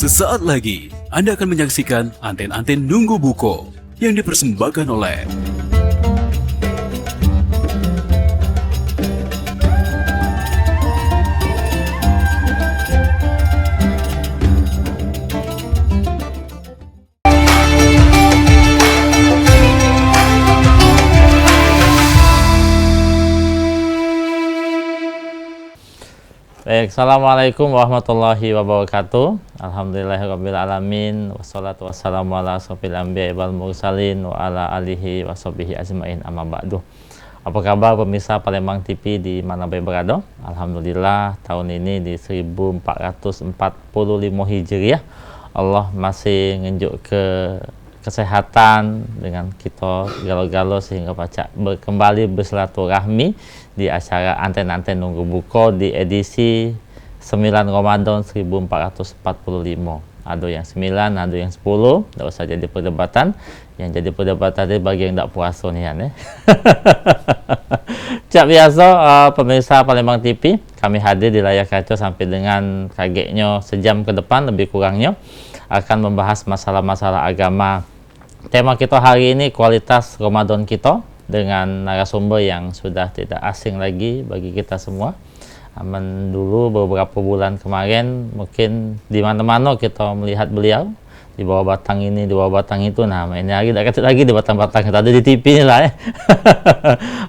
Sesaat lagi, Anda akan menyaksikan Anten-Anten Nunggu Buko yang dipersembahkan oleh Baik, Assalamualaikum warahmatullahi wabarakatuh. Alhamdulillahirabbil alamin, wassalatu wassalamu ala asrofil anbiya'i wal mursalin wa ala alihi washabihi ajmain, amma ba'du. Apa kabar pemirsa Palembang TV di mana berada? Alhamdulillah tahun ini di 1445 Hijriah Allah masih ngenjuk ke kesehatan dengan kita galo-galo sehingga pacak kembali bersilaturahmi di acara Anten-Anten Nunggu Buko di edisi 9 Ramadan 1445. Ada yang 9, ada yang 10. Tidak usah jadi perdebatan. Yang jadi perdebatan itu bagi yang tidak puasa nih ya. Cak biasa pemirsa Palembang TV, kami hadir di layar kaca sampai dengan kagetnya sejam ke depan lebih kurangnya akan membahas masalah-masalah agama. Tema kita hari ini kualitas Ramadan kita dengan narasumber yang sudah tidak asing lagi bagi kita semua. Aman dulu beberapa bulan kemarin mungkin di mana-mana kita melihat beliau di bawah batang ini, di bawah batang itu. Nah, ini lagi di batang-batang kita ada di TV lah ya.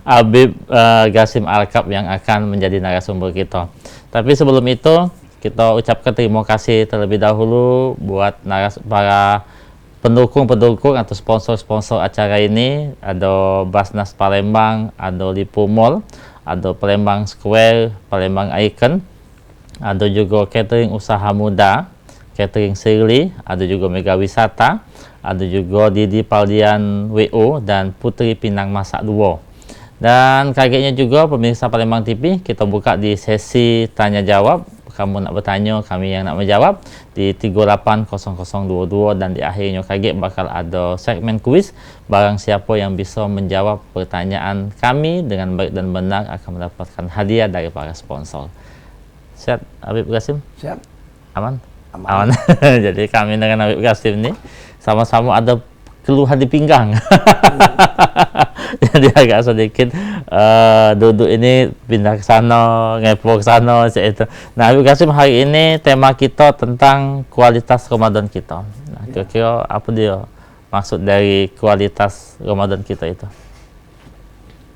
Habib Gasim Alkab yang akan menjadi narasumber kita. Tapi sebelum itu kita ucapkan terima kasih terlebih dahulu buat para pendukung-pendukung atau sponsor-sponsor acara ini. Ada Basnas Palembang, ada Lipo Mall, ada Palembang Square, Palembang Icon, ada juga catering usaha muda, catering Sirli, ada juga Mega Wisata, ada juga Didi Paldian WO dan Putri Pinang Masak 2. Dan kagetnya juga pemirsa Palembang TV, kita buka di sesi tanya jawab. Kamu nak bertanya, kami yang nak menjawab di 380022, dan di akhirnya kaget bakal ada segmen kuis. Barang siapa yang bisa menjawab pertanyaan kami dengan baik dan benar akan mendapatkan hadiah dari para sponsor. Siap Habib Gasim? Siap. Aman? Aman. Jadi kami dengan Habib Gasim ini sama-sama ada keluhan di pinggang. Jadi agak sedikit duduk ini pindah ke sana, ngepo ke sana itu. Nah, Habib Gasim, hari ini tema kita tentang kualitas Ramadan kita. Nah, kira-kira apa dia maksud dari kualitas Ramadan kita itu?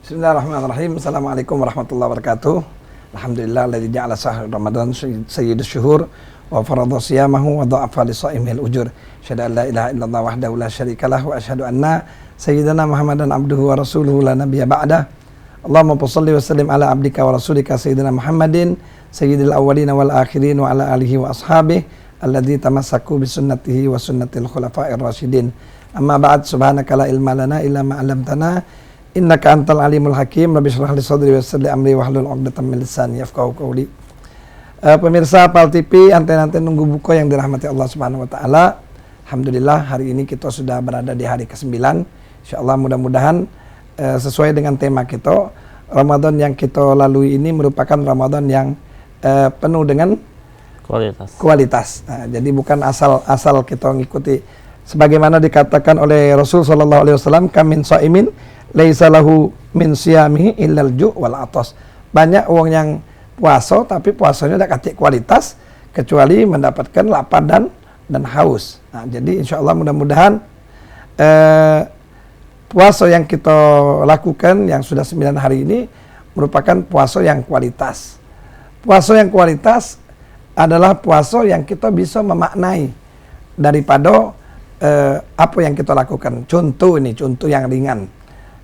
Bismillahirrahmanirrahim. Assalamualaikum warahmatullahi wabarakatuh. Alhamdulillah alladzi ja'ala syahr Ramadan sayyidus syuhur wa farada siyamahu wa dha'afa li shaimil ujur. Asyhadu an la ilaha illallah wahdahu la syarikalah wa asyhadu anna sayyidina Muhammadan abduhu wa rasuluhu la nabiyya ba'dah. Allahumma shalli wa sallim ala abdika wa rasulika sayyidina Muhammadin sayyidil awwalin wal akhirin wa ala alihi wa ashabihi alladzi tamassaku bi sunnatihi wa sunnatil khulafa'ir rasyidin. Amma ba'd, subhanaka la ilma lana illa ma 'allamtana innaka antal alimul hakim. Rabbi shrah li sadri wa yassir li amri wahlul 'uqdatam min lisani yafqahu qawli. Pemirsa Pal TV, Anten-Anten Nunggu Buko yang dirahmati Allah Subhanahu wa taala. Alhamdulillah hari ini kita sudah berada di hari ke-9. Insyaallah mudah-mudahan sesuai dengan tema kita, Ramadan yang kita lalui ini merupakan Ramadan yang penuh dengan kualitas. Nah, jadi bukan asal kita ngikuti, sebagaimana dikatakan oleh Rasul sallallahu alaihi wasallam, kamin shaimin laisa lahu min siyamihi illal ju' wal atas. Banyak orang yang puasa tapi puasanya tidak katik kualitas kecuali mendapatkan lapar dan haus. Nah, jadi insyaallah mudah-mudahan puasa yang kita lakukan yang sudah 9 hari ini merupakan puasa yang kualitas. Puasa yang kualitas adalah puasa yang kita bisa memaknai daripada apa yang kita lakukan. Contoh yang ringan.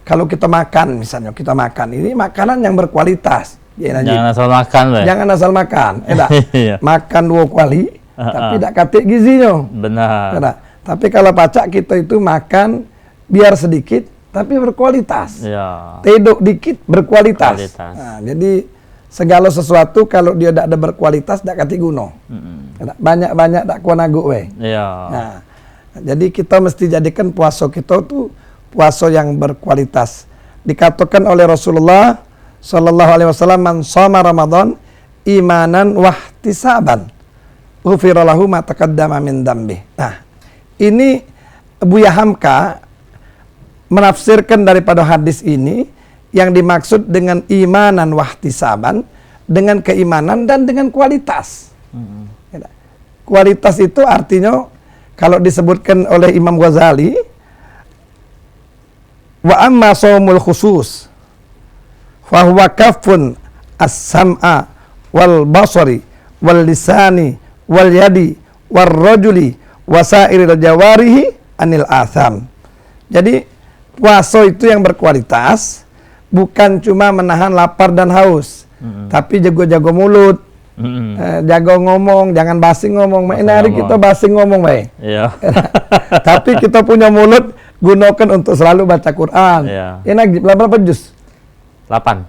Kalau kita makan, misalnya kita makan, ini makanan yang berkualitas. Jangan asal makan, Jangan asal makan. Makan 2 kali, tapi tidak katik gizinya. Benar. Tapi kalau pacak kita itu makan biar sedikit tapi berkualitas. Ya. Tedok dikit berkualitas. Nah, jadi segala sesuatu kalau dia tidak ada berkualitas tidak kati guna. Banyak-banyak tak kuat nagu Ya. Nah, jadi kita mesti jadikan puasa kita tuh puasa yang berkualitas. Dikatakan oleh Rasulullah sallallahu alaihi wasallam, man shoma Ramadan imanan wahtisaban ghufira lahu ma taqaddama min dzambih. Nah, ini Buya Hamka menafsirkan daripada hadis ini yang dimaksud dengan imanan wahtisaban, dengan keimanan dan dengan kualitas. Kualitas itu artinya kalau disebutkan oleh Imam Ghazali, wa amma shaumul khusus fahuwa kafun as-sam'a wal basari wal lisani wal yadi wal rajuli wasairil jawarihi anil atham. Jadi puasa itu yang berkualitas bukan cuma menahan lapar dan haus, tapi jago-jago mulut, jago ngomong, jangan basi ngomong. Ini hari kita basi ngomong, baik. Iya. Tapi kita punya mulut gunakan untuk selalu baca Quran. Iya. Ini berapa juz? 8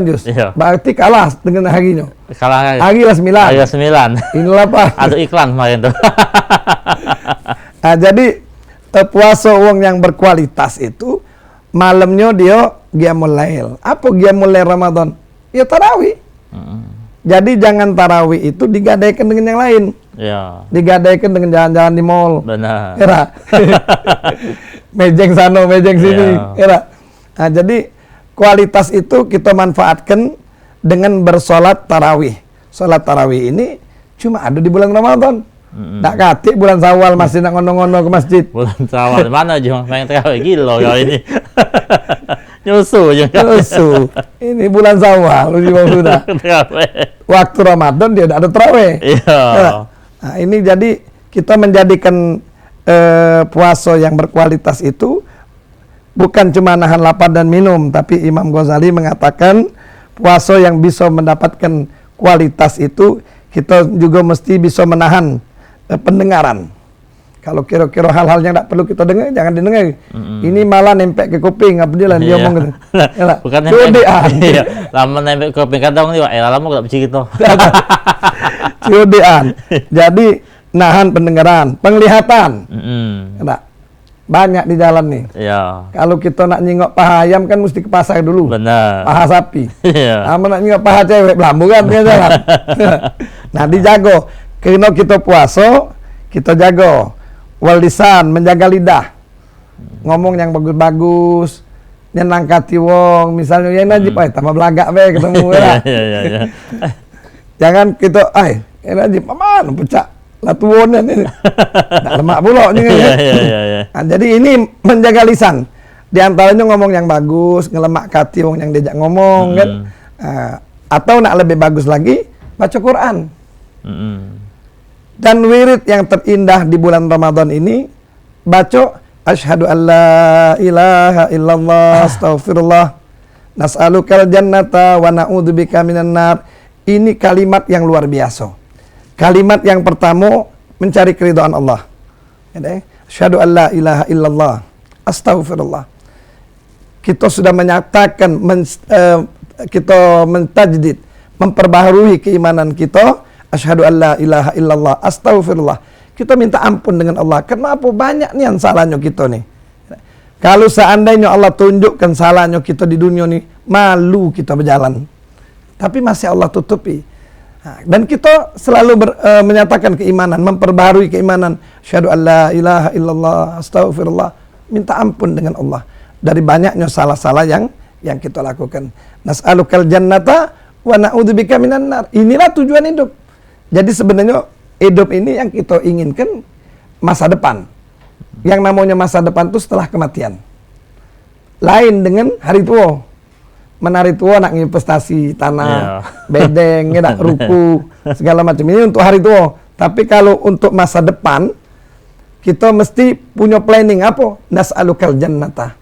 juz. Iya. Berarti kalah dengan harinya. Kalah Hari lah 9. Hari 9. Ini 8. Ada iklan kemarin tuh. Nah, jadi puasa uang yang berkualitas itu malamnya dia qiyamul lail. Apa qiyamul lail Ramadan? Ya tarawih. Jadi jangan tarawih itu digadaikan dengan yang lain. Iya. Digadaikan dengan jalan-jalan di mall. Benar. Era. Mejeng sana, mejeng sini. Iya. Era. Nah, jadi kualitas itu kita manfaatkan dengan bersolat tarawih. Solat tarawih ini cuma ada di bulan Ramadan. Tak katik bulan Syawal masih nak ngono-ngono ke masjid. Bulan Syawal mana Jong? Main terawih gila kau ini. Nyusu Jong. Nyusu. Ini bulan Syawal sudah. Waktu Ramadan dia tidak ada tarawih. Iya. Nah, ini jadi kita menjadikan puasa yang berkualitas itu bukan cuma nahan lapar dan minum, tapi Imam Ghazali mengatakan puasa yang bisa mendapatkan kualitas itu kita juga mesti bisa menahan pendengaran. Kalau kira-kira hal-hal yang tidak perlu kita dengar, jangan didengar. Ini malah nempel ke kuping, apa dia lah dia ngomong gitu. Bukan nempel. Iya. Lama nempel ke kuping kadang dia, lama enggak bisa gitu. Cudean. Jadi nahan pendengaran, penglihatan. Banyak di jalan nih. Iya. Kalau kita nak nyingok paha ayam kan mesti ke pasar dulu. Benar. Paha sapi. Iya. Nak nyingok paha cewek belambu kan dia jalan. Nah, dijago. Karena kita puasa, kita jago. Wal lisan, menjaga lidah. Ngomong yang bagus-bagus. Nyenang hati wong, misalnya yang najib, tambah belagak be ketemu ya. Iya. Jangan kita, najib, aman, pecah. Latuonan ini. Tak lemak pula ni. Iya. Nah, jadi ini menjaga lisan. Di antaranya ngomong yang bagus, ngelemak hati wong yang diajak ngomong kan. Atau nak lebih bagus lagi, baca Quran. Dan wirid yang terindah di bulan Ramadan ini baca asyhadu alla ilaha illallah astaghfirullah nas'alukal jannata wa na'udzubika minan nar. Ini kalimat yang luar biasa. Kalimat yang pertama mencari keridhaan Allah. Asyhadu alla ilaha illallah astaghfirullah. Kita sudah menyatakan kita mentajdid, memperbaharui keimanan kita. Asyhadu alla ilaha illallah astaghfirullah. Kita minta ampun dengan Allah. Kenapa banyak nih yang salahnya kita nih? Kalau seandainya Allah tunjukkan salahnya kita di dunia nih, malu kita berjalan. Tapi masih Allah tutupi. Dan kita selalu menyatakan keimanan, memperbaharui keimanan. Asyhadu alla ilaha illallah astaghfirullah. Minta ampun dengan Allah dari banyaknya salah-salah yang kita lakukan. Nas'alukal jannata wa na'udzubika minan nar. Inilah tujuan hidup. Jadi sebenarnya hidup ini yang kita inginkan masa depan. Yang namanya masa depan itu setelah kematian. Lain dengan hari tua. Menari tua nak investasi tanah, bedeng, ruku, segala macam. Ini untuk hari tua. Tapi kalau untuk masa depan, kita mesti punya planning apa? Nas'alukal jannata.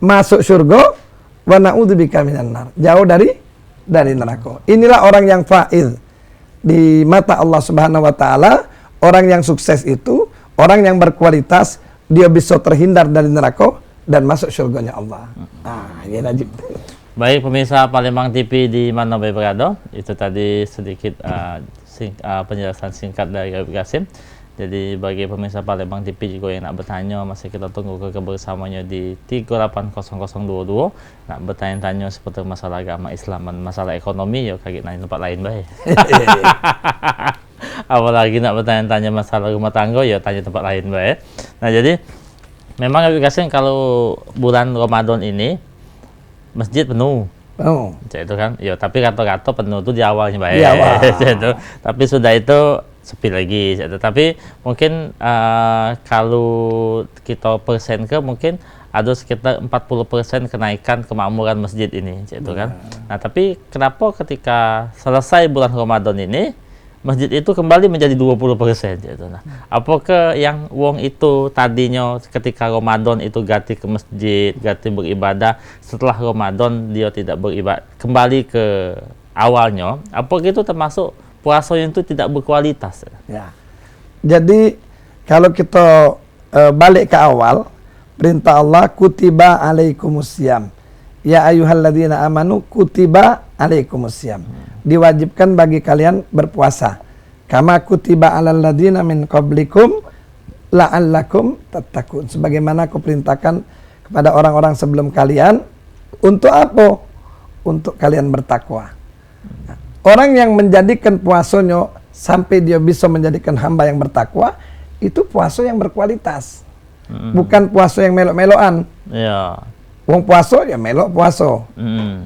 Masuk surga, wa na'udzubika minan nar. Jauh dari neraka. Inilah orang yang faiz. Di mata Allah Subhanahu wa taala, orang yang sukses itu orang yang berkualitas, dia bisa terhindar dari neraka dan masuk surganya Allah. Ini Najib. Baik pemirsa Palembang TV di mana berada, itu tadi sedikit penjelasan singkat dari Habib Qasim. Jadi bagi pemirsa Palembang TV juga yang nak bertanya, masih kita tunggu kebersamanya di 380022. Nak bertanya-tanya seputar masalah agama Islam dan masalah ekonomi, ya kaget nanya tempat lain baik. Apalagi nak bertanya-tanya masalah rumah tangga, ya tanya tempat lain, baik. Nah, jadi memang aplikasi kalau bulan Ramadan ini masjid penuh. Oh. Itu kan, ya tapi kata-kata penuh itu di awalnya, baik. Di awal. Itu. Tapi sudah itu sepi lagi. Tapi mungkin kalau kita persen ke mungkin ada sekitar 40% kenaikan kemakmuran masjid ini, itu kan. Nah, tapi kenapa ketika selesai bulan Ramadan ini masjid itu kembali menjadi 20%, gitu. Nah, apakah yang wong itu tadinya ketika Ramadan itu ganti ke masjid, ganti beribadah, setelah Ramadan dia tidak beribadah, kembali ke awalnya, apakah itu termasuk puasa yang itu tidak berkualitas? Ya. Jadi kalau kita balik ke awal, perintah Allah, kutiba alaikumusiyam. Ya ayyuhalladzina amanu kutiba alaikumusiyam. Diwajibkan bagi kalian berpuasa. Kama kutiba alal ladzina min qablikum la'allakum tattaqun. Sebagaimana aku perintahkan kepada orang-orang sebelum kalian, untuk apa? Untuk kalian bertakwa. Nah, orang yang menjadikan puasanya sampai dia bisa menjadikan hamba yang bertakwa, itu puasa yang berkualitas. Bukan puasa yang melok-melokan. Ya. Wong puasa ya melok puasa.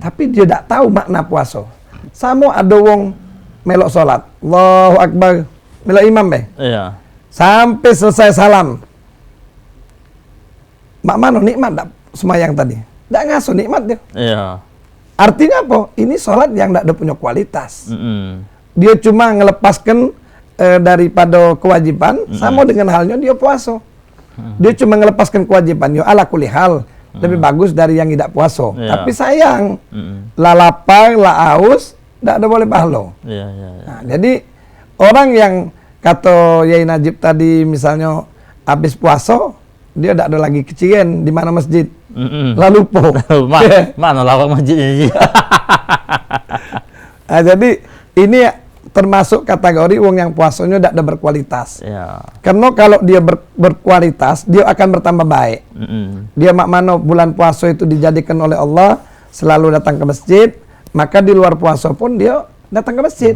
Tapi dia tak tahu makna puasa. Sama ada wong melok salat. Allahu Akbar. Melok imam be. Iya. Sampai selesai salam. Mak mano nikmat tak semayang tadi? Tak ngasuh nikmat dia. Iya. Artinya apa? Ini salat yang tak ada punya kualitas. Dia cuma ngelepaskan daripada kewajiban, sama dengan halnya dia puasa. Dia cuma melepaskan kewajiban, yo ala kulli hal lebih bagus dari yang tidak puasa. Tapi sayang, la lapar, la aus, tidak ada boleh pahala. Nah, jadi orang yang kata Yai Najib tadi, misalnya habis puasa, dia tidak ada lagi kecigen di mana masjid, lalu po. Mana lawang masjidnya? Nah, jadi ini termasuk kategori wong yang puasanya tidak ada berkualitas. Ya. Karena kalau dia berkualitas, dia akan bertambah baik. Dia mak mano bulan puasa itu dijadikan oleh Allah selalu datang ke masjid, maka di luar puasa pun dia datang ke masjid.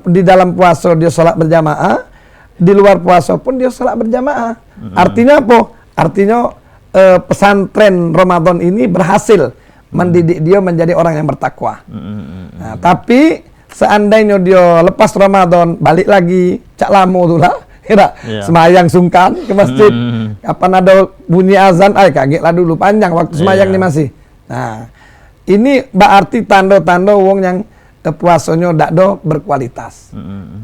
Di dalam puasa dia sholat berjamaah, di luar puasa pun dia sholat berjamaah. Artinya apa? Artinya pesantren Ramadan ini berhasil mendidik dia menjadi orang yang bertakwa. Nah, tapi seandainya dia lepas Ramadan balik lagi cak lamo tu lah, semayang sungkan ke masjid, kapan ada bunyi azan, kaget lah dulu, panjang waktu semayang ni masih. Nah, ini berarti tanda-tanda wong yang puasanya tidak ada berkualitas,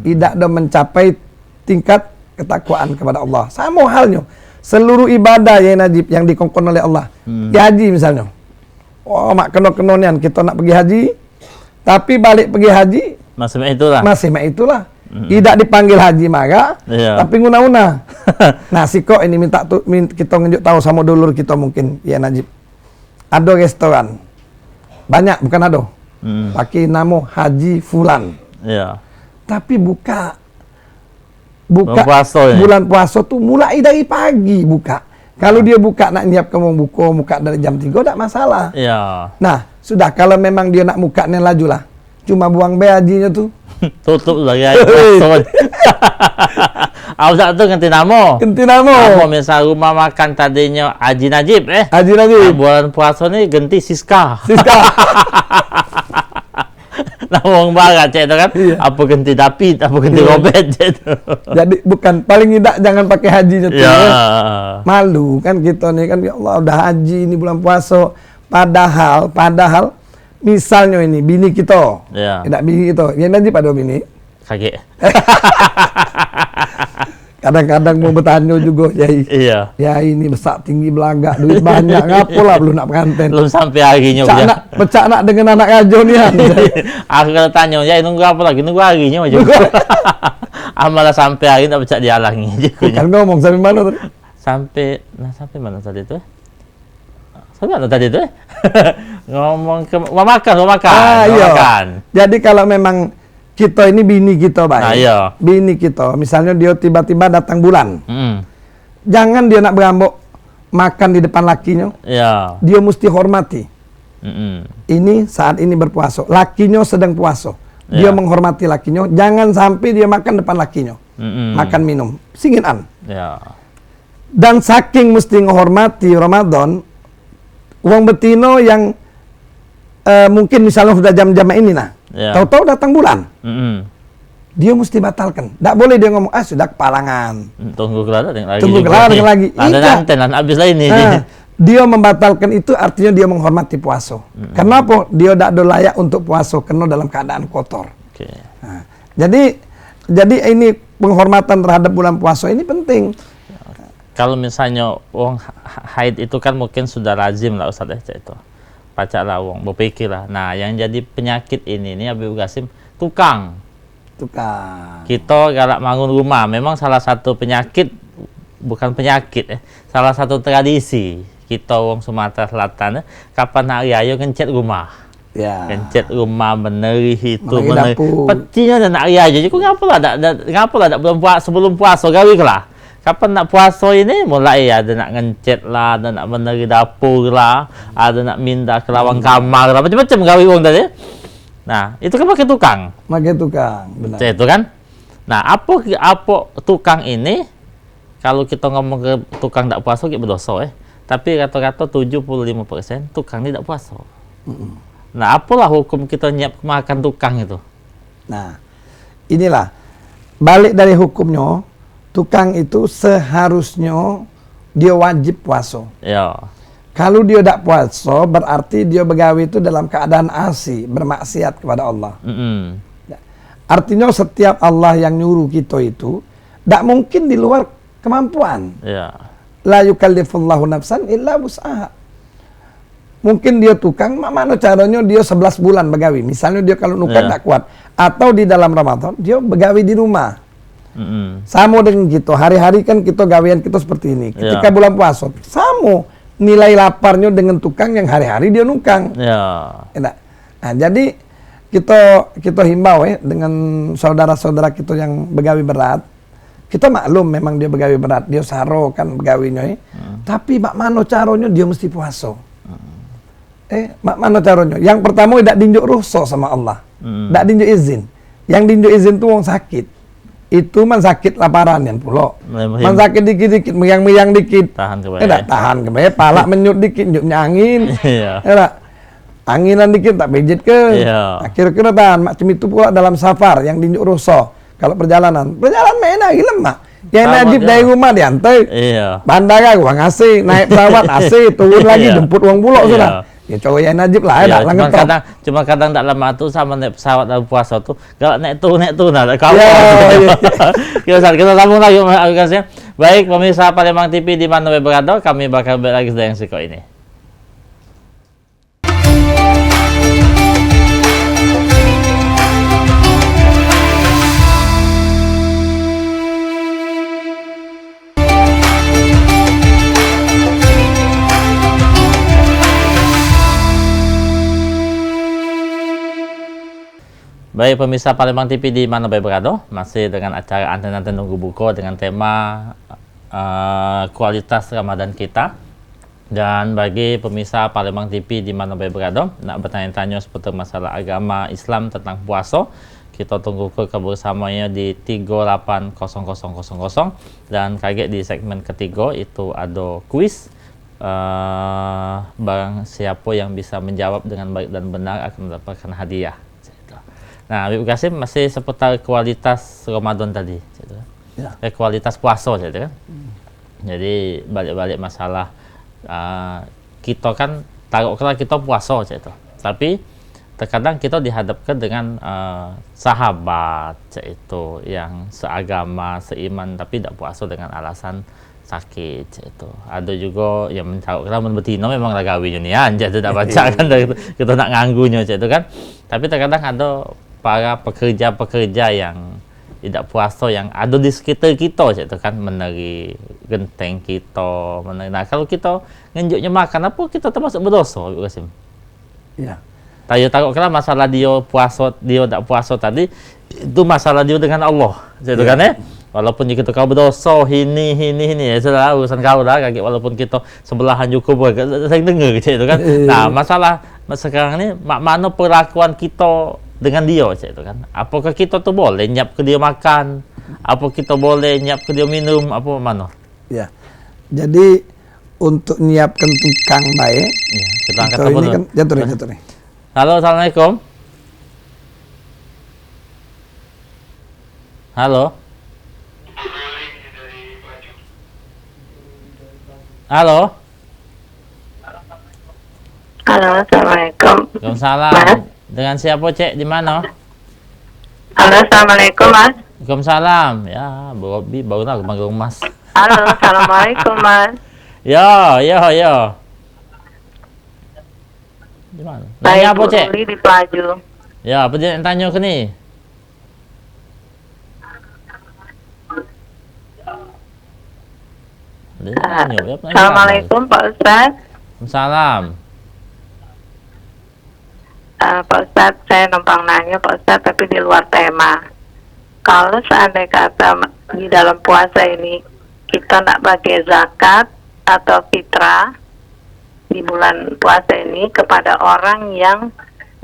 tidak ada mencapai tingkat ketakwaan kepada Allah. Sama halnya seluruh ibadah ya Najib yang dikongkon oleh Allah, haji misalnya, mak kena-kenonian kita nak pergi haji, tapi balik pergi haji masih mak itulah. Tidak dipanggil haji maka, tapi nguna-una. Nah, si kok ini kita nunjuk tahu sama dulur kita mungkin ya Najib. Ada restoran. Banyak bukan ada. Pakai nama Haji Fulan. Tapi buka bulan puasa tuh mulai dari pagi buka. Kalau dia buka nak nyiap kamu buka dari jam 3 tak masalah. Nah, sudah kalau memang dia nak buka nih lajulah. Cuma buang hajinya tuh. Tutup lagi puasa. Awak tu ganti nama. Apa misal rumah makan tadinya Haji Najib Haji Najib. Bulan puasa ni ganti Siska. Nama orang barat cik tu kan. Apa ganti David, apa ganti Robert cik tu. Jadi bukan paling tidak jangan pakai hajinya tu. Malu kan kita ni kan, ya Allah udah haji ini bulan puasa. Padahal misalnya ini bini kita. Tidak bini kita. Yang nanti pada bini. Kaget. Kadang-kadang mau bertanya juga, ya ini besar tinggi belagak, duit banyak, ngapalah belum nak pengantin. Belum sampai harinya. Pecah nak dengan anak raja ni kan. Aku kalau tanya, ya nunggu apa lagi? Nunggu harinya aja. Malah sampai hari tak pecah dihalangi. Kan ngomong sampai mana tadi? Sampai mana tadi tu? Sampai mana tadi tu? Ngomong ke makan. Jadi kalau memang kita ini bini kita baik. Bini kita, misalnya dia tiba-tiba datang bulan. Jangan dia nak berambok makan di depan lakinya. Dia mesti hormati. Ini saat ini berpuasa. Lakinya sedang puasa. dia menghormati lakinya, jangan sampai dia makan depan lakinya. Makan minum, singinan. Ya. Dan saking mesti menghormati Ramadan, wong betino yang mungkin misalnya sudah jam-jam ini tahu-tahu datang bulan. Dia mesti batalkan. Tak boleh dia ngomong, sudah kepalangan. Tunggu kelada lagi. Tunggu kelada lagi. Nanti habis lah ini. Dia membatalkan itu artinya dia menghormati puasa. Kenapa? Dia tidak layak untuk puasa karena dalam keadaan kotor. Okay. Nah, jadi ini penghormatan terhadap bulan puasa ini penting. Kalau misalnya wong haid itu kan mungkin sudah lazim lah Ustaz itu. Pacak lah wong, berpikir lah. Nah, yang jadi penyakit ini Habib Qasim, tukang. Kita galak bangun rumah, memang salah satu penyakit, bukan penyakit salah satu tradisi kita wong Sumatera Selatan kapan hari raya kencet rumah. Ya. Kencet rumah, meneri itu, meneri. Petinya dan hari raya. Jadi ngapa lah belum sebelum puasa gawe lah. Kapan nak puasa ini mulai ada nak ngencet lah, ada nak meneri dapur lah, ada nak minta ke lawang kamar lah, macam-macam gawe wong tadi. Nah, itu kan pakai tukang. Benar. Itu kan. Nah, apa tukang ini kalau kita ngomong ke tukang tak puasa kita berdosa Tapi rata-rata 75% tukang ini tak puasa. Nah, apalah hukum kita nyiap makan tukang itu? Nah, inilah balik dari hukumnya, tukang itu seharusnya dia wajib puasa. Ya. Kalau dia tidak puasa, berarti dia begawi itu dalam keadaan asi, bermaksiat kepada Allah. Artinya setiap Allah yang nyuruh kita itu, tidak mungkin di luar kemampuan. Ya. La yukallifullahu nafsan illa wus'aha. Mungkin dia tukang, mana caranya dia 11 bulan begawi. Misalnya dia kalau nukang tak kuat. Atau di dalam Ramadan, dia begawi di rumah. Sama dengan kita, hari-hari kan kita gawean kita seperti ini. Ketika bulan puasa, sama. Nilai laparnya dengan tukang yang hari-hari dia nukang. Ya. Nah, jadi kita himbau dengan saudara-saudara kita yang begawi berat. Kita maklum memang dia begawi berat, dia saro kan begawinya. Tapi mak mano caranya dia mesti puasa. Mak mano caranya? Yang pertama tidak dinjuk rukhsah sama Allah. Tidak dinjuk izin. Yang dinjuk izin tuh wong sakit. Itu man sakit laparan yang pulau. Man sakit dikit-dikit, meyang-meyang dikit. Tahan kebayang. Tahan kebayang, pala menyut dikit, nyutnya angin. Anginan dikit tak pijit ke. Kira-kira tahan. Macam itu pula dalam safar yang dinjuk rukhsah. Kalau perjalanan enak gila mak. Yang najib dari rumah diantai. Bandara uang AC, naik pesawat AC, turun lagi jemput uang pulau sudah. Ya cowok yang najib lah, cuma kadang tak lama tuh sama naik pesawat dalam puasa tuh, kalau naik tuh, nah kau. Kita sambung lagi, baik pemirsa Palembang TV di mana berada, kami bakal balik lagi sedang siko ini. Baik pemirsa Palembang TV di mana berada, masih dengan acara Anten-Anten Nunggu Buko dengan tema kualitas Ramadan kita. Dan bagi pemirsa Palembang TV di mana berada, nak bertanya-tanya seputar masalah agama Islam tentang puasa, kita tunggu kebersamanya di 380000. Dan kaget di segmen ketiga itu ada kuis. Barang siapa yang bisa menjawab dengan baik dan benar akan mendapatkan hadiah. Nah, Habib Qasim masih seputar kualitas Ramadan tadi, gitu. Kualitas puasa, gitu kan. Jadi balik-balik masalah kita kan taruhlah kita puasa, gitu. Tapi terkadang kita dihadapkan dengan sahabat, itu yang seagama, seiman, tapi tidak puasa dengan alasan sakit, itu. Ada juga yang mencari betina memang lagawinya nih, anjir tidak baca kan, kita nak nganggunya, itu kan. Tapi terkadang ada para pekerja-pekerja yang tidak puasa yang ada di sekitar kita, itu kan, meneri genteng kita, meneri. Nah, kalau kita ngenjuknya makan apa, kita termasuk berdosa, Habib Qasim. Iya. Taruhlah masalah dia puasa, dia tak puasa tadi, itu masalah dia dengan Allah, itu kan ya. Walaupun kita kau berdosa ini ya sudah urusan kau dah, kaki walaupun kita sebelahan cukup saya dengar gitu kan. Nah, masalah sekarang ini mana perlakuan kita dengan dia cak itu kan. Apakah kita tuh boleh nyap ke dia makan? Apa kita boleh nyap ke dia minum? Apa mana? Ya. Jadi untuk nyiapkan tukang baik, Ya, kita angkat atau telepon ini dulu. kan jatuh nih. Halo, assalamualaikum. Halo. Halo. Halo, assalamualaikum. Waalaikumsalam. Mas? Dengan siapa cek? Di mana? Halo, assalamualaikum mas. Waalaikumsalam. Ya, Bu Robi baru nak panggil Mas. Halo, assalamualaikum mas. Yo. Di mana? Nanya Saya apa Bu cek? Ruli di Pelaju. Ya, apa dia yang tanya ke ni? Dia tanya, ya, apa? Assalamualaikum Pak Ustadz. Waalaikumsalam. Pak Ustadz, saya numpang nanya Pak Ustadz, tapi di luar tema. Kalau seandainya kata di dalam puasa ini kita nak bagi zakat atau fitrah di bulan puasa ini kepada orang yang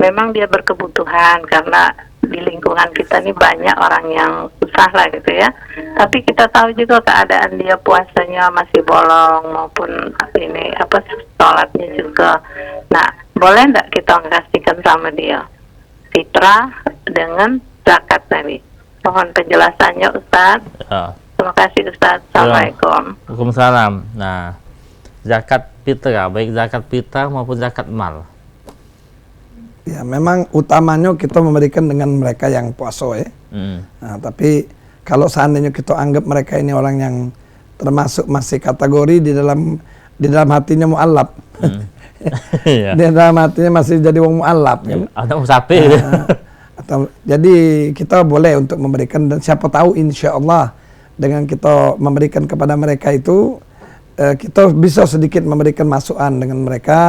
memang dia berkebutuhan, karena di lingkungan kita ini banyak orang yang susah lah gitu ya. Tapi kita tahu juga keadaan dia puasanya masih bolong maupun sholatnya juga. Nah, boleh nggak kita ngasihkan sama dia fitrah dengan zakat tadi? Mohon penjelasannya Ustaz. Ya. Terima kasih Ustaz. Assalamualaikum. Waalaikumsalam. Nah, zakat fitrah, baik zakat fitrah maupun zakat mal. Ya, memang utamanya kita memberikan dengan mereka yang puasa ya. Nah, tapi kalau seandainya kita anggap mereka ini orang yang termasuk masih kategori di dalam hatinya mu'allab. Iya. Di dalam hatinya masih jadi wong mu'allab kan. Ada musafir. Jadi kita boleh untuk memberikan, dan siapa tahu insya Allah dengan kita memberikan kepada mereka itu kita bisa sedikit memberikan masukan dengan mereka.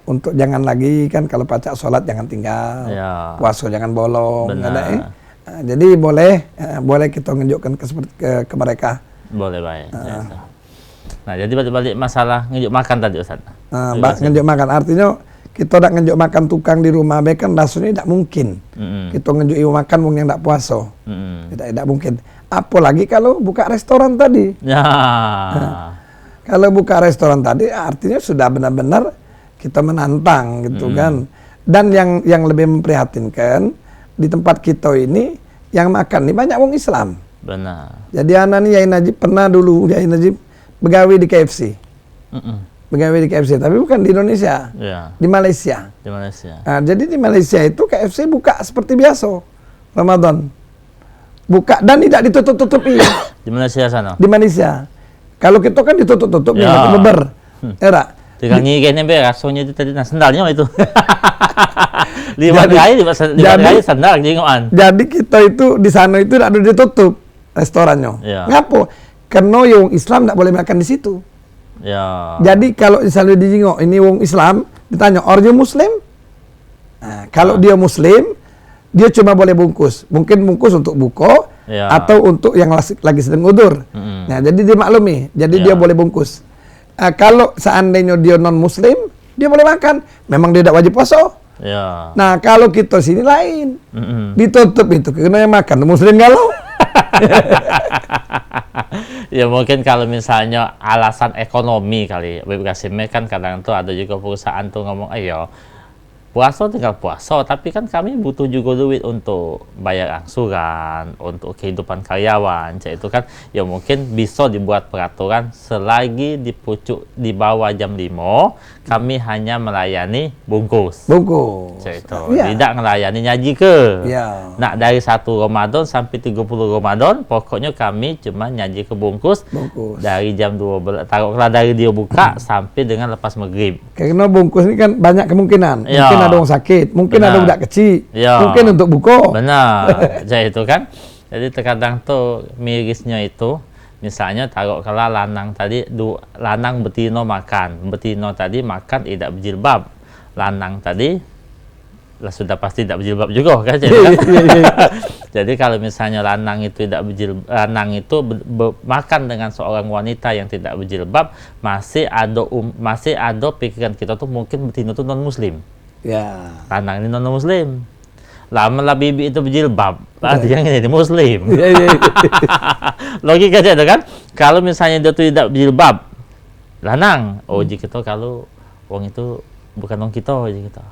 Untuk jangan lagi kan kalau pacak sholat jangan tinggal, Ya. puasa jangan bolong, Benar. ada, jadi boleh kita tunjukkan ke mereka. Boleh baik. Ya. Nah, jadi balik masalah ngejuk makan tadi Ustaz. Ngejuk makan artinya kita nak ngejuk makan tukang di rumah, kan rasanya tidak mungkin. Kita ngejuk makan wong yang tidak puasa, tidak mungkin. Apalagi kalau buka restoran tadi. Ya. Kalau buka restoran tadi artinya sudah benar-benar kita menantang gitu kan. Dan yang lebih memprihatinkan di tempat kita ini yang makan nih banyak wong Islam. Benar. Jadi anak nih Yai Najib pernah dulu Yai Najib begawi di KFC. Begawi di KFC tapi bukan di Indonesia. Ya. Di Malaysia. Di Malaysia. Nah, jadi di Malaysia itu KFC buka seperti biasa Ramadan. Buka dan tidak ditutup-tutupi. Di Malaysia sana. Di Malaysia. Kalau kita kan ditutup-tutupi Ya. beber. Era. Tinggal ngigainya be rasanya itu tadi sendalnya itu. Lima kali sandal jengokan. Jadi kita itu di sana itu tidak ada ditutup restorannya. Ya. Ngapo? Karena yang Islam tidak boleh makan di situ. Ya. Jadi kalau misalnya dijengok ini wong Islam, ditanya, "Are you Muslim?" Nah, kalau dia Muslim, dia cuma boleh bungkus. Mungkin bungkus untuk buka Ya. atau untuk yang lagi sedang udur. Nah, jadi dimaklumi. Jadi dia boleh bungkus. Kalau seandainya dia non Muslim, dia boleh makan. Memang dia tidak wajib puasa. Ya. Nah, kalau kita sini lain. Ditutup itu karena yang makan Muslim kalau. Ya mungkin kalau misalnya alasan ekonomi kali, Kasimnya kan kadang tuh ada juga perusahaan tuh ngomong, ayo puasa tinggal puasa, tapi kan kami butuh juga duit untuk bayar angsuran, untuk kehidupan karyawan, itu kan ya mungkin bisa dibuat peraturan selagi di pucuk di bawah jam 5 kami hanya melayani bungkus. Itu Ya. tidak melayani nyaji ke. Ya. Nah, dari 1 Ramadan sampai 30 Ramadan, pokoknya kami cuma nyaji ke bungkus. Dari jam 12, taruhlah dari dia buka sampai dengan lepas maghrib. Karena bungkus ini kan banyak kemungkinan. Ya. Mungkin ada orang sakit, mungkin Benar. ada budak kecil, Ya. mungkin untuk buka. Benar. Jadi itu kan. Jadi terkadang tuh mirisnya itu, misalnya taruh kalau lanang tadi, lanang betino makan. Betino tadi makan tidak berjilbab. Lanang tadi lah sudah pasti tidak berjilbab juga kan. Jadi, kan? Jadi kalau misalnya lanang itu tidak berjilbab, lanang itu makan dengan seorang wanita yang tidak berjilbab, masih ada pikiran kita tuh mungkin betino tuh non muslim. Ya. Lanang ini non muslim. Lama bibi itu berjilbab, dia jadi muslim. Iya, iya. Logikanya itu kan, kalau misalnya dia tuh tidak berjilbab, lanang, jika itu kalau wong itu bukan wong kita, gitu.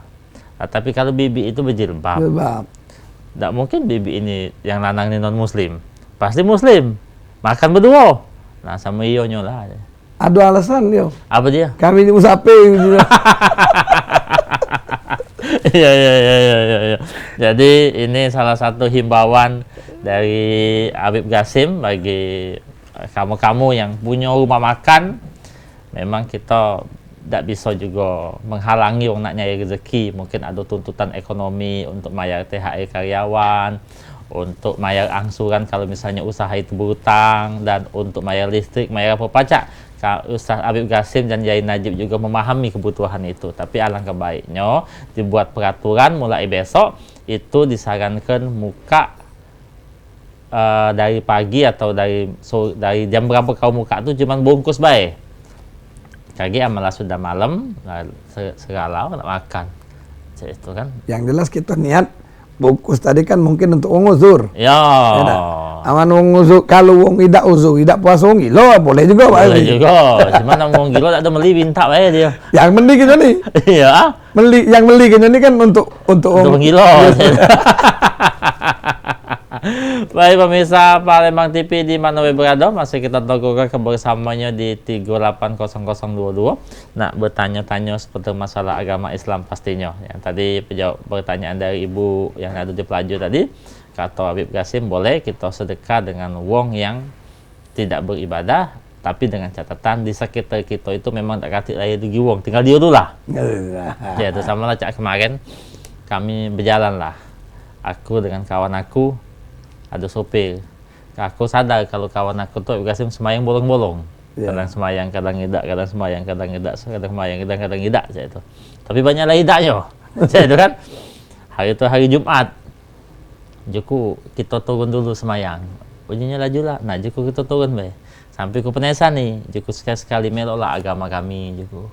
Tapi kalau bibi itu berjilbab, Jilbab. tidak mungkin bibi ini yang lanang ini non muslim, pasti muslim, makan berdua. Nah sama iyo nyola. Ada alasan yo. Apa dia? Kami ini musafir. Iya. Jadi ini salah satu himbauan dari Habib Qasim bagi kamu-kamu yang punya rumah makan. Memang kita tidak bisa juga menghalangi orang nak nyari rezeki. Mungkin ada tuntutan ekonomi untuk bayar THR karyawan, untuk bayar angsuran kalau misalnya usaha itu berutang, dan untuk bayar listrik, bayar apa pajak. Ustaz Habib Qasim dan Yai Najib juga memahami kebutuhan itu. Tapi alangkah baiknya dibuat peraturan mulai besok itu disarankan muka dari pagi atau dari jam berapa kau muka itu cuma bungkus baik. Kaki amalah sudah malam, segalau nak makan. Jadi itu kan. Yang jelas kita niat bungkus tadi kan mungkin untuk wong uzur. Ya. Aman wong uzur, kalau wong tidak uzur, tidak puasa wong gilo boleh juga Pak. Boleh juga. Cuman wong gilo tak ada meli minta bae dia. Yang meli kita nih. Iya. Yang meli kita nih kan untuk wong gilo. Baik pemirsa Palembang TV di mana berada, masih kita teguhkan kebersamanya di 380022. Nah, bertanya-tanya seputar masalah agama Islam pastinya. Yang tadi penjawab pertanyaan dari ibu yang ada di pelaju tadi, kata Habib Qasim, boleh kita sedekah dengan wong yang tidak beribadah, tapi dengan catatan di sekitar kita itu memang tak katik raya di wong, tinggal dia dulu lah. Ya, itu sama lah cak kemarin kami berjalan lah. Aku dengan kawan aku ada sopir. Aku sadar kalau kawan aku tuh Qasim semayang bolong-bolong. Kadang semayang, kadang tidak, kadang semayang, kadang tidak, kadang semayang, kadang tidak, saya itu. Tapi banyaklah tidaknya. Saya itu kan. Hari itu hari Jumat. Juku kita turun dulu semayang. Ujinya laju lah. Nah, Juku kita turun be. Sampai ke Penesan nih. Juku sekali meloklah agama kami, Juku.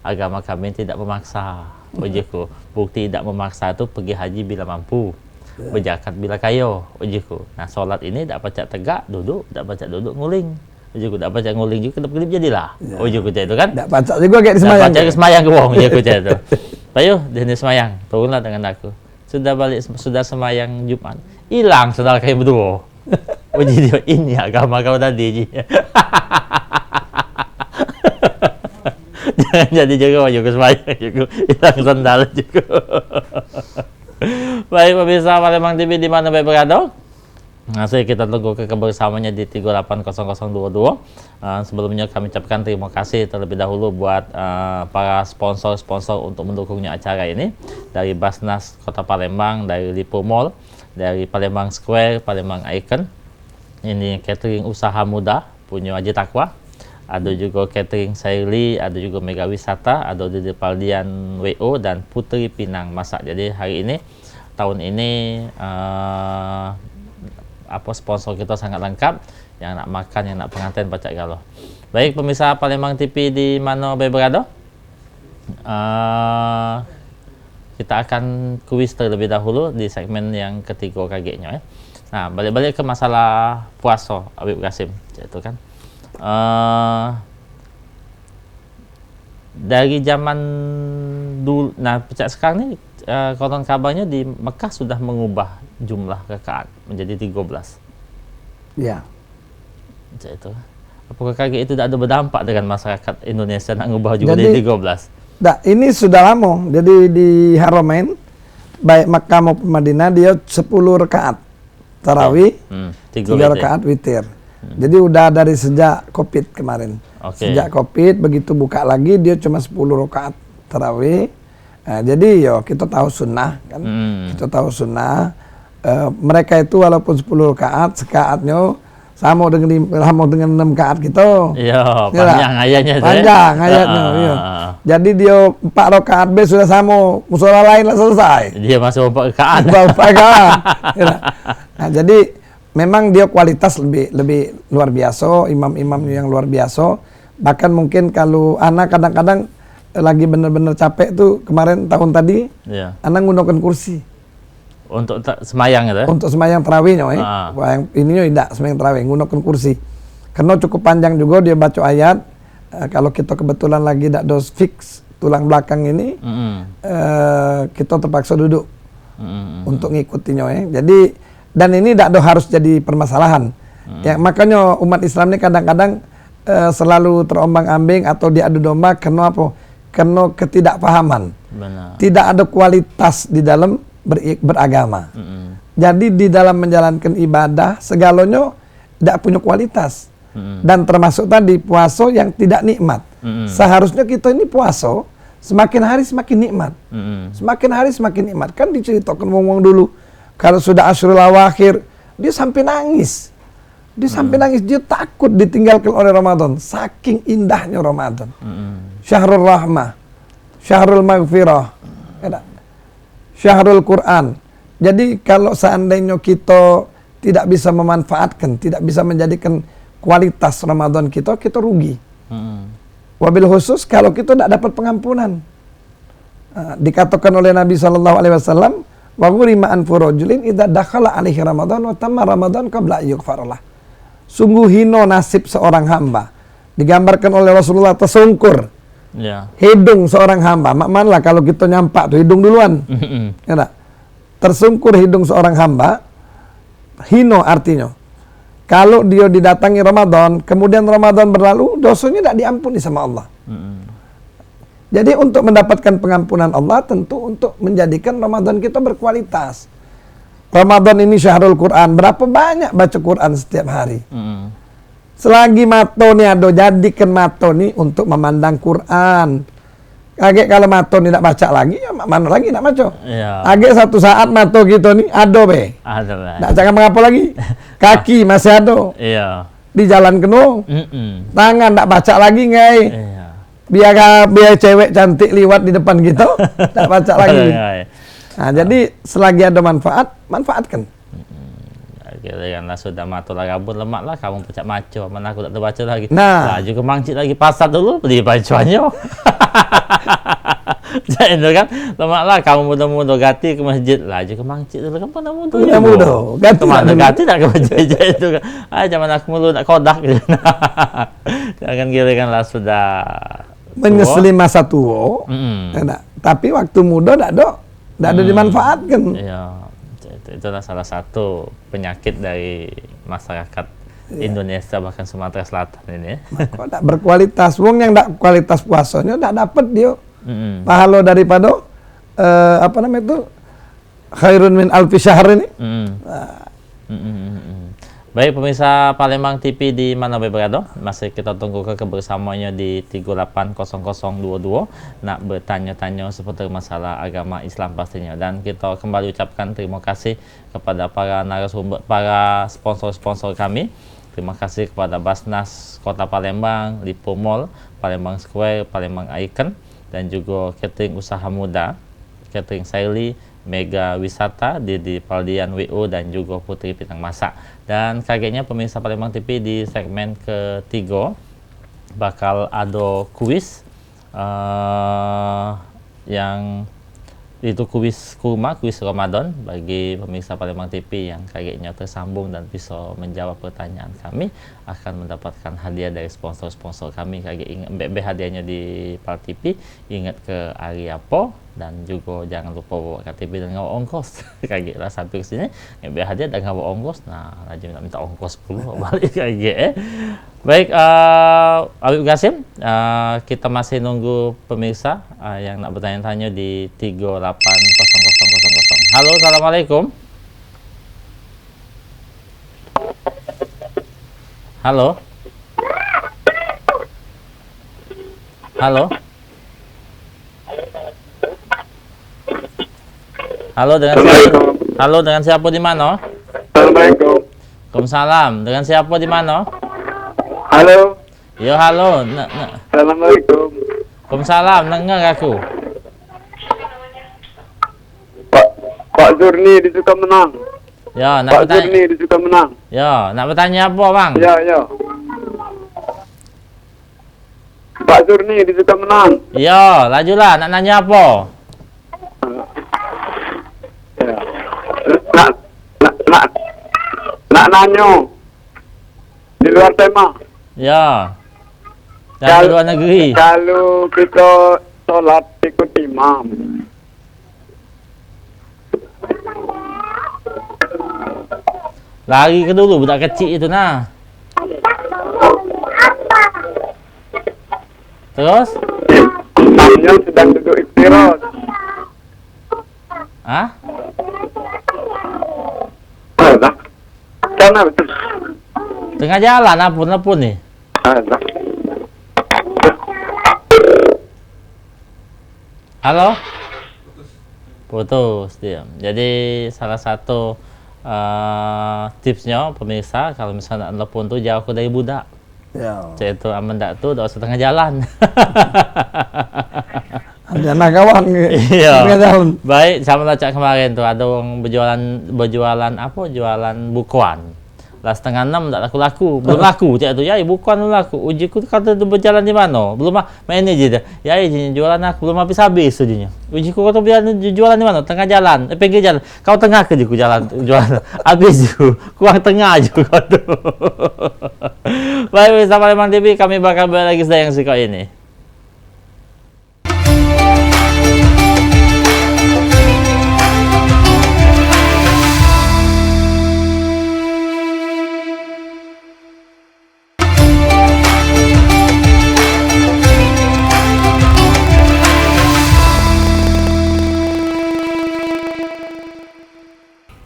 Agama kami tidak memaksa. Ujiku. Bukti tidak memaksa itu pergi haji bila mampu. Berzakat bila kayo, ujiku. Nah, sholat ini tak pacak tegak, duduk, tak pacak duduk, nguling. Ujiku, tak pacak nguling juga, kedip-kedip jadilah. Ujiku itu kan. Tak pacak juga kayak di semayang. Tak pacak semayang ke wong, ujiku itu. Payo, dia semayang, turunlah dengan aku. Sudah balik, sudah semayang Jumat. Hilang saudara kayak berdua. Uji dia, ini agama kau tadi. Jangan jadi juga, ujiku semayang, ujiku. Hilang sandal, ujiku. Baik pemirsa Palembang TV di mana berada, masih kita tunggu kebersamanya di 380022. Sebelumnya kami ucapkan terima kasih terlebih dahulu buat para sponsor-sponsor untuk mendukungnya acara ini, dari Basnas Kota Palembang, dari Lipo Mall, dari Palembang Square, Palembang Icon. Ini catering usaha muda punya Haji Takwa. Ada juga catering Saili, ada juga Mega Wisata, ada di Paldian WO dan Putri Pinang Masak. Jadi hari ini, tahun ini sponsor kita sangat lengkap. Yang nak makan, yang nak pengantin pacak galau. Baik pemirsa Palembang TV di mana berada, kita akan kuis terlebih dahulu di segmen yang ketiga kagetnya. Nah, balik-balik ke masalah puasa Habib Qasim, itu kan. Dari zaman dulu, nah pecah sekarang ini konon kabarnya di Mekah sudah mengubah jumlah rakaat menjadi 13. Ya. Itu. Apakah kaget itu tidak ada berdampak dengan masyarakat Indonesia nak ngubah juga jadi 13? Nah, ini sudah lama. Jadi di Haramain, baik Makkah maupun Madinah, dia 10 rakaat tarawih, 3 rakaat witir. Jadi udah dari sejak Covid kemarin. Sejak Covid begitu buka lagi dia cuma 10 rakaat tarawih. Nah, jadi yo kita tahu sunnah kan. Kita tahu sunnah. Mereka itu walaupun 10 rakaat, sekaatnya sama dengan 6 rakaat kita. Iya, panjang ayatnya. Panjang ayatnya. Iya. Jadi dia 4 rakaat be sudah sama musola lain lah selesai. Dia masuk 4 rakaat. 4 rakaat. Nah, jadi memang dia kualitas lebih luar biasa, imam-imam yang luar biasa. Bahkan mungkin kalau anak kadang-kadang lagi benar-benar capek tuh kemarin tahun tadi, anak menggunakan kursi. semayang gitu. Untuk semayang tarawihnya, Ah. yang ininya tidak semayang tarawih, gunakan kursi. Karena cukup panjang juga dia baca ayat. Kalau kita kebetulan lagi tidak dos fix tulang belakang ini, kita terpaksa duduk untuk ngikutinya. Jadi dan ini tidak harus jadi permasalahan. Ya makanya umat Islam ini kadang-kadang selalu terombang-ambing atau diadu domba karena apa? Karena ketidakpahaman. Benar. Tidak ada kualitas di dalam beragama. Jadi di dalam menjalankan ibadah segalanya tidak punya kualitas. Dan termasuk tadi puasa yang tidak nikmat. Seharusnya kita ini puasa semakin hari semakin nikmat. Semakin hari semakin nikmat. Kan diceritakan ngomong dulu kalau sudah Asyrul Awakhir dia sampai nangis. Dia sampai nangis, dia takut ditinggalkan oleh Ramadan. Saking indahnya Ramadan. Syahrul Rahmah, Syahrul Maghfirah, Syahrul Quran. Jadi kalau seandainya kita tidak bisa memanfaatkan, tidak bisa menjadikan kualitas Ramadan kita rugi. Wabil khusus kalau kita tidak dapat pengampunan. Dikatakan oleh Nabi SAW, wa ghurima anfu rajulin idza dakhala alaihi Ramadan wa tamma Ramadan qabla yughfarlah. Sungguh hino nasib seorang hamba. Digambarkan oleh Rasulullah tersungkur. Ya. Hidung seorang hamba. Makmanlah kalau kita nyampak tuh hidung duluan. Ya tak? Tersungkur hidung seorang hamba. Hino artinya. Kalau dia didatangi Ramadan, kemudian Ramadan berlalu, dosanya tidak diampuni sama Allah. Jadi untuk mendapatkan pengampunan Allah tentu untuk menjadikan Ramadan kita berkualitas. Ramadan ini Syahrul Quran, berapa banyak baca Quran setiap hari. Selagi mato nih ada, jadikan mato nih untuk memandang Quran. Agak kalau mato nih tidak baca lagi, ya mana lagi tidak baca. Iya. Agak satu saat mato gitu nih, ada be. Ada lah. Tidak cakap mengapa lagi. Kaki masih ada. Iya. Di jalan keno. Tangan tidak baca lagi ngai. Iya. Biar cewek cantik liwat di depan gitu, tidak baca lagi. Nah, jadi selagi ada manfaat, manfaatkan. Kira-kira sudah matulah kabut lemak lah kamu pecah maco, mana aku tak terbaca lagi. Nah, laju ke mangcik lagi pasar dulu beli bajuannya. Jadi itu kan lemak lah kamu muda-muda ganti ke masjid, laju ke mangcik dulu kan pada muda. Punya muda, ganti kemana ganti tak ke masjid itu kan. Zaman aku mulu nak kodak gitu. Jangan kira kan lah sudah menyesali masa tua. Tapi waktu muda tidak ada dimanfaatkan. Iya. Itulah salah satu penyakit dari masyarakat Indonesia bahkan Sumatera Selatan ini. Kok tidak berkualitas? Wong yang tidak kualitas puasanya tidak dapat dia pahala daripada apa namanya itu khairun min alfi syahr ini. Baik pemirsa Palembang TV di mana berada, masih kita tunggu kebersamanya di 380022 nak bertanya-tanya seputar masalah agama Islam pastinya, dan kita kembali ucapkan terima kasih kepada para narasumber, para sponsor-sponsor kami. Terima kasih kepada Basnas Kota Palembang, Lipo Mall, Palembang Square, Palembang Icon, dan juga catering usaha muda, catering Saili, Mega Wisata, Didi Paldian WO, dan juga Putri Pinang Masak. Dan kagetnya pemirsa Palembang TV di segmen ketiga bakal ada kuis yang itu kuis kurma, kuis Ramadan bagi pemirsa Palembang TV yang kagetnya tersambung dan bisa menjawab pertanyaan kami akan mendapatkan hadiah dari sponsor-sponsor kami. Kaget ingat BB hadiahnya di Pal TV, ingat ke Ariapo, dan juga jangan lupa bawa KTP dan ngawa ongkos. Kaget lah sampai ke sini BB hadiah dan ngawa ongkos. Nah, Rajin nak minta ongkos puluh balik kaget. Baik, Habib Qasim, kita masih nunggu pemirsa yang nak bertanya-tanya di 380000. Halo, assalamualaikum. Halo. Halo. Halo, dengan siapa? Halo, dengan siapa di mana? Assalamualaikum. Waalaikumsalam. Dengan siapa di mana? Halo. Yo, halo. Assalamualaikum. Waalaikumsalam. Dengar aku. Pak Zurni di Sukamenang. Ya, nak Pak bertanya. Zurni di Sukamenang. Ya, nak bertanya apa, Bang? Ya, ya. Pak Zurni di Sukamenang. Ya, lajulah. Nak nanya apa? Ya. nak nanyo di luar tema. Ya. Yang di luar negeri. Kalau kita sholat ikut imam, Lari ke dulu budak kecil itu nah. Terus? imamnya sedang duduk istirahat. Hah? Alah, sana betul. Tengah jalan apun nih. Alah. Halo? Putus dia. Jadi salah satu tipsnya pemirsa kalau misalnya telepon tuh jauh dari budak. Ya. Yaitu aman tuh udah setengah jalan. Ada anak kawan Iya. tengah jalan. Baik, sama cak kemarin tuh ada orang berjualan apa? Jualan bukuan. Lah 5:30 tak laku-laku, belum laku cak tu. Ya, bukuan belum laku. Ujiku kata tu berjalan di mana? Belum main aja dah. Ya, jualan aku belum habis-habis ujinya. Ujiku kata jualan di mana? Tengah jalan, pinggir jalan. Kau tengah ke jiku jalan jualan. Habis jiku, kurang tengah jiku kau tu. Baik, bersama Palembang TV kami bakal balik lagi sedang sikap ini.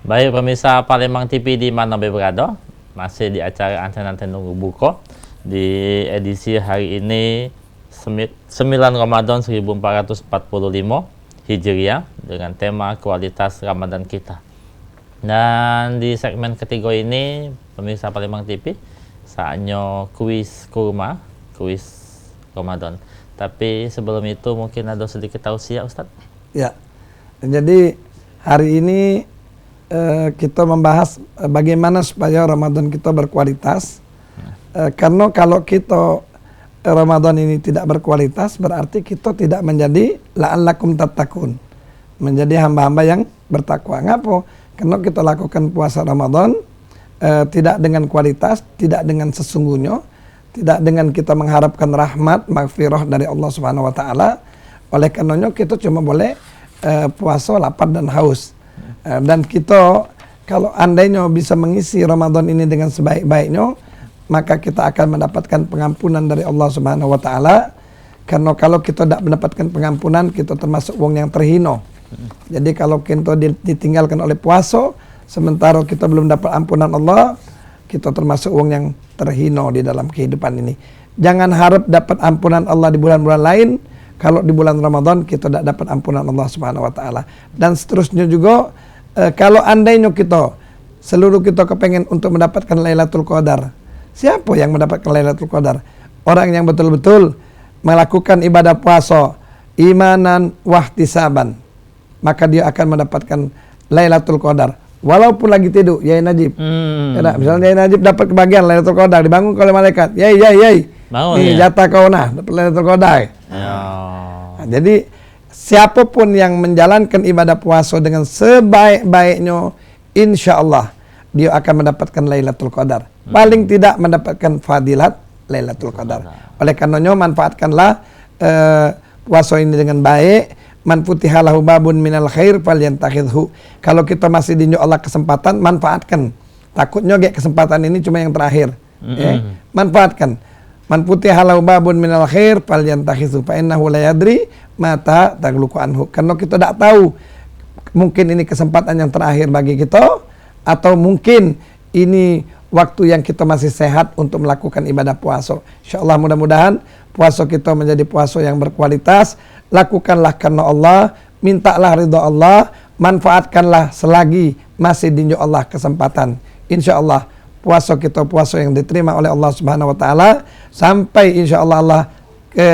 Baik pemirsa Palembang TV di mana berada, masih di acara Anten-Anten Nunggu Buko di edisi hari ini 9 Ramadan 1445 Hijriah dengan tema kualitas Ramadan kita. Dan di segmen ketiga ini pemirsa Palembang TV saatnya kuis kurma, kuis Ramadan. Tapi sebelum itu mungkin ada sedikit tausiah Ustaz. Ya. Jadi hari ini kita membahas bagaimana supaya Ramadan kita berkualitas. Karena kalau kita Ramadan ini tidak berkualitas, berarti kita tidak menjadi la'allakum tattaqun, menjadi hamba-hamba yang bertakwa. Ngapa? Karena kita lakukan puasa Ramadan tidak dengan kualitas, tidak dengan sesungguhnya, tidak dengan kita mengharapkan rahmat, maghfirah dari Allah Subhanahu wa taala. Oleh karenanya kita cuma boleh puasa lapar dan haus. Dan kita kalau andainya bisa mengisi Ramadan ini dengan sebaik-baiknya, maka kita akan mendapatkan pengampunan dari Allah Subhanahu wa taala. Karena kalau kita tidak mendapatkan pengampunan, kita termasuk wong yang terhina. Jadi kalau kita ditinggalkan oleh puasa sementara kita belum dapat ampunan Allah, kita termasuk wong yang terhina di dalam kehidupan ini. Jangan harap dapat ampunan Allah di bulan-bulan lain kalau di bulan Ramadan kita tidak dapat ampunan Allah Subhanahu wa taala. Dan seterusnya juga kalau andainya kita seluruh kita kepengen untuk mendapatkan Lailatul Qadar. Siapa yang mendapatkan Lailatul Qadar? Orang yang betul-betul melakukan ibadah puasa imanan wahtisaban, maka dia akan mendapatkan Lailatul Qadar walaupun lagi tidur. Yai Najib. Ya, misalnya Yai Najib dapat kebagian Lailatul Qadar, dibangun oleh malaikat. Yai. Bangun Nih ya? jatah kau nah, dapat Lailatul Qadar. Ya. Nah, jadi siapapun yang menjalankan ibadah puasa dengan sebaik-baiknya, insya Allah dia akan mendapatkan Lailatul Qadar. Paling tidak mendapatkan fadilat Lailatul Qadar. Oleh karenanya manfaatkanlah puasa ini dengan baik. Man futihalahu babun minal khair falyantakhidhu. Kalau kita masih dinyo Allah kesempatan, manfaatkan. Takutnya kayak kesempatan ini cuma yang terakhir. Manfaatkan. Man futihalahu babun minal khair falyantakhidhu fa innahu la yadri mata tagluku anhu. Karena kita tidak tahu, mungkin ini kesempatan yang terakhir bagi kita, atau mungkin ini waktu yang kita masih sehat untuk melakukan ibadah puasa. InsyaAllah mudah-mudahan puasa kita menjadi puasa yang berkualitas. Lakukanlah karena Allah, mintalah ridha Allah, manfaatkanlah selagi masih dinyo Allah kesempatan. InsyaAllah puasa kita puasa yang diterima oleh Allah Subhanahu wa taala, sampai insyaallah Allah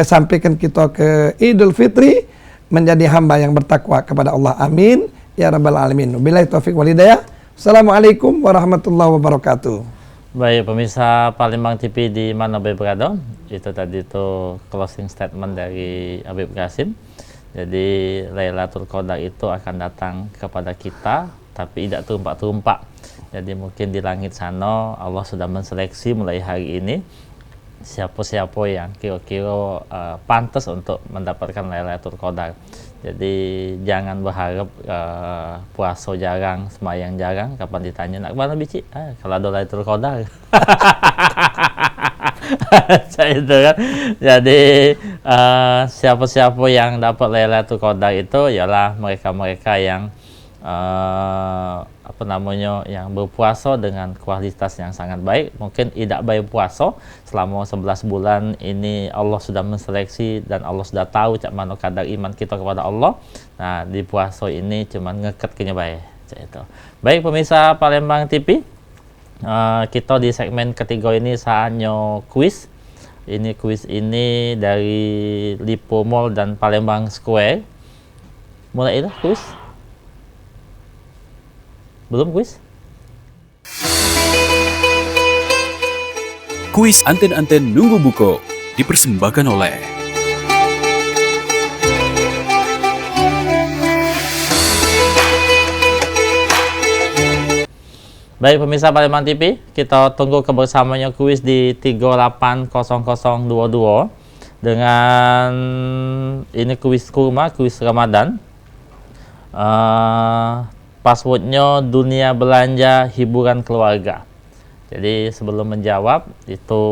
sampaikan kita ke Idul Fitri menjadi hamba yang bertakwa kepada Allah. Amin ya rabbal alamin. Wabillahi taufik wal hidayah. Assalamualaikum warahmatullahi wabarakatuh. Baik pemirsa Palembang TV di mana berada, itu tadi itu closing statement dari Habib Qasim. Jadi Lailatul Qadar itu akan datang kepada kita, tapi tidak terumpak-terumpak. Jadi mungkin di langit sana Allah sudah menseleksi mulai hari ini siapa-siapa yang kira-kira pantas untuk mendapatkan Lailatul Qadar. Jadi jangan berharap puasa jarang, semayang jarang, kapan ditanya nak kemana bici? Kalau ada Lailatul Qadar. Itu kan. Jadi siapa-siapa yang dapat Lailatul Qadar itu ialah mereka-mereka yang yang berpuasa dengan kualitas yang sangat baik. Mungkin tidak baik puasa selama 11 bulan ini, Allah sudah menseleksi dan Allah sudah tahu cak mana kadar iman kita kepada Allah. Nah, di puasa ini cuman ngeket kenya baik. Itu. Baik pemirsa Palembang TV, kita di segmen ketiga ini saatnya kuis. Ini kuis ini dari Lipo Mall dan Palembang Square. Mulailah kuis. Belum kuis? Kuis Anten-Anten Nunggu Buko dipersembahkan oleh Baik pemirsa Palembang TV, kita tunggu kebersamanya kuis di 380022 dengan ini kuis kurma, kuis Ramadan. Passwordnya dunia belanja hiburan keluarga. Jadi sebelum menjawab itu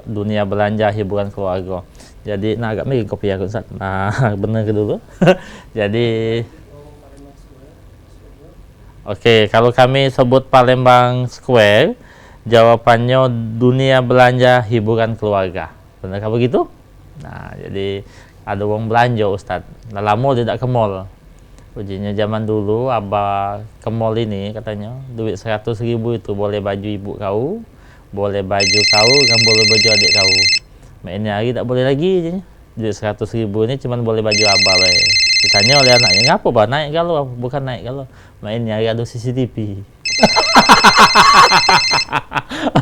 dunia belanja hiburan keluarga. Jadi agak mirip kopi ya Ustaz. Nah bener ke dulu. Jadi oke, kalau kami sebut Palembang Square, jawabannya dunia belanja hiburan keluarga. Benar begitu? Nah jadi ada uang belanja Ustaz. Lama tidak ke mall. Ujinya zaman dulu abah ke mall ini katanya duit 100.000 itu boleh baju ibu kau, boleh baju kau, dan boleh baju adik kau. Ini hari tak boleh lagi je. Duit 100.000 ini cuma boleh baju abah bae. Ditanya oleh anaknya, ngapa bah naik galau? Bukan naik galau. Ini hari ada CCTV.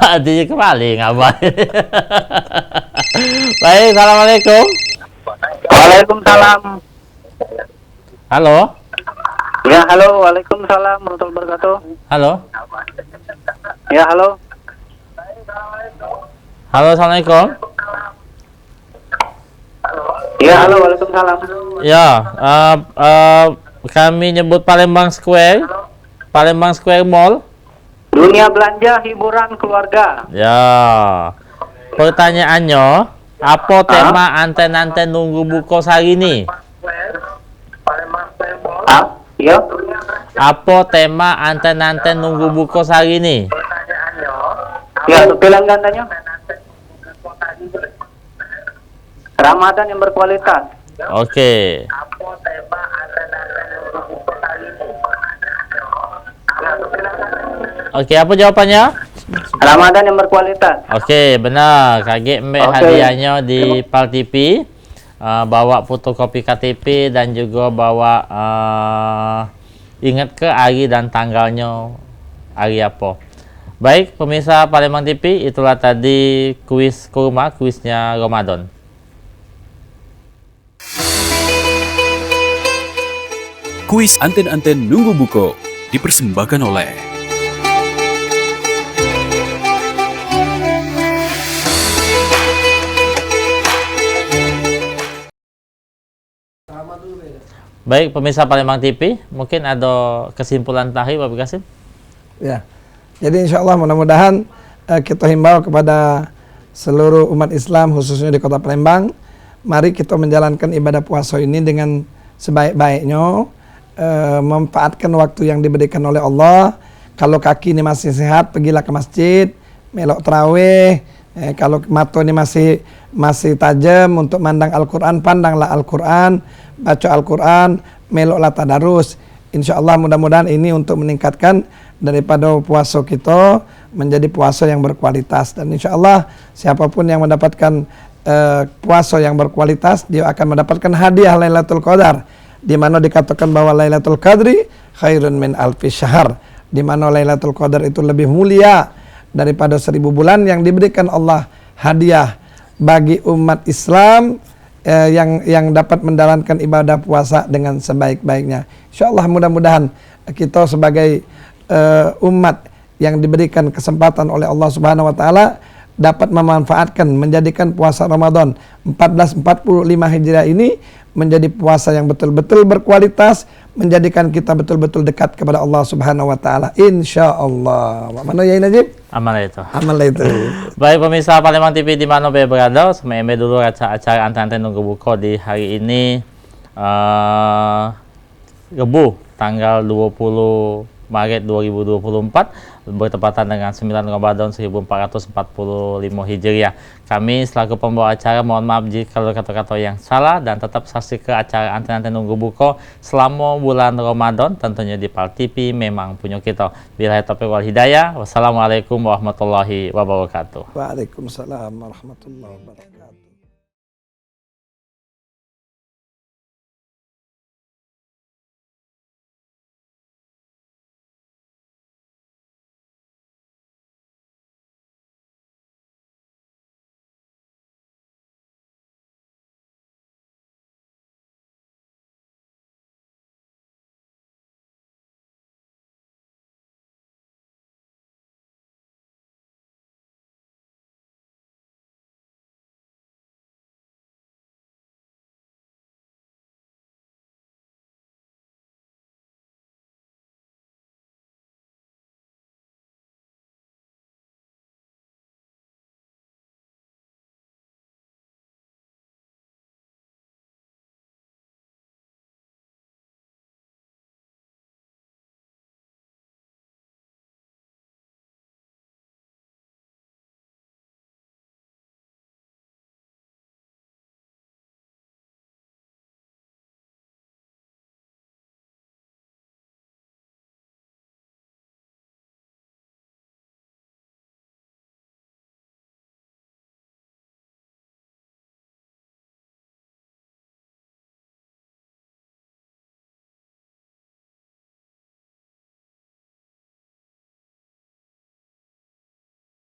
Artinya kembali ngapa? Baik, assalamualaikum. Waalaikumsalam. Halo. Ya, halo. Waalaikumsalam warahmatullahi wabarakatuh. Halo. Ya, halo. Halo, assalamualaikum. Ya, halo. Waalaikumsalam. Ya, kami nyebut Palembang Square, Palembang Square Mall. Dunia belanja hiburan keluarga. Ya. Pertanyaannya, apa tema Anten-Anten Nunggu Buko hari ini? Ya. Apa tema Anten-Anten Nunggu Buko hari ini? Ya, pelanggan tanya. Ramadan yang berkualitas. Oke. Oke, apa jawabannya? Ramadan yang berkualitas. Oke, benar. Kaget mbak hadiahnya di Pal TV. Bawa fotokopi KTP dan juga bawa ingat ke hari dan tanggalnya hari apa. Baik, pemirsa Palembang TV, itulah tadi kuis kurma, kuisnya Ramadan. Kuis Anten-Anten Nunggu Buko dipersembahkan oleh Baik, pemirsa Palembang TV, mungkin ada kesimpulan terakhir Pak Qasim? Ya, jadi insya Allah mudah-mudahan kita himbau kepada seluruh umat Islam khususnya di Kota Palembang, mari kita menjalankan ibadah puasa ini dengan sebaik-baiknya, memanfaatkan waktu yang diberikan oleh Allah. Kalau kaki ini masih sehat, pergilah ke masjid, melok tarawih. Kalau mata ini masih tajam untuk mandang Al-Quran, pandanglah Al-Quran, baca Al-Quran, meloklah tadarus. Insya Allah mudah-mudahan ini untuk meningkatkan daripada puasa kita menjadi puasa yang berkualitas. Dan insya Allah siapapun yang mendapatkan puasa yang berkualitas, dia akan mendapatkan hadiah Lailatul Qadar, di mana dikatakan bahwa Lailatul Qadri khairun min alfi syahr, di mana Lailatul Qadar itu lebih mulia daripada 1000 bulan yang diberikan Allah hadiah bagi umat Islam yang dapat menjalankan ibadah puasa dengan sebaik-baiknya. Insyaallah mudah-mudahan kita sebagai umat yang diberikan kesempatan oleh Allah Subhanahu wa taala dapat memanfaatkan menjadikan puasa Ramadan 1445 Hijriah ini menjadi puasa yang betul-betul berkualitas, menjadikan kita betul-betul dekat kepada Allah Subhanahu wa taala insyaallah. Mana ya Najib? Amal itu. Amal itu. Baik pemirsa Palembang TV di mana berada, semai dulu acara Anten-Anten Nunggu Buko di hari ini Rabu tanggal 20 Maret 2024 bertepatan dengan 9 Ramadan 1445 Hijriah. Kami selaku pembawa acara mohon maaf jika ada kata-kata yang salah dan tetap saksikan acara Anten-Anten Nunggu Buko selama bulan Ramadan tentunya di PAL TV memang punya kita. Billahi taufiq wal hidayah. Wassalamualaikum warahmatullahi wabarakatuh. Waalaikumsalam warahmatullahi wabarakatuh.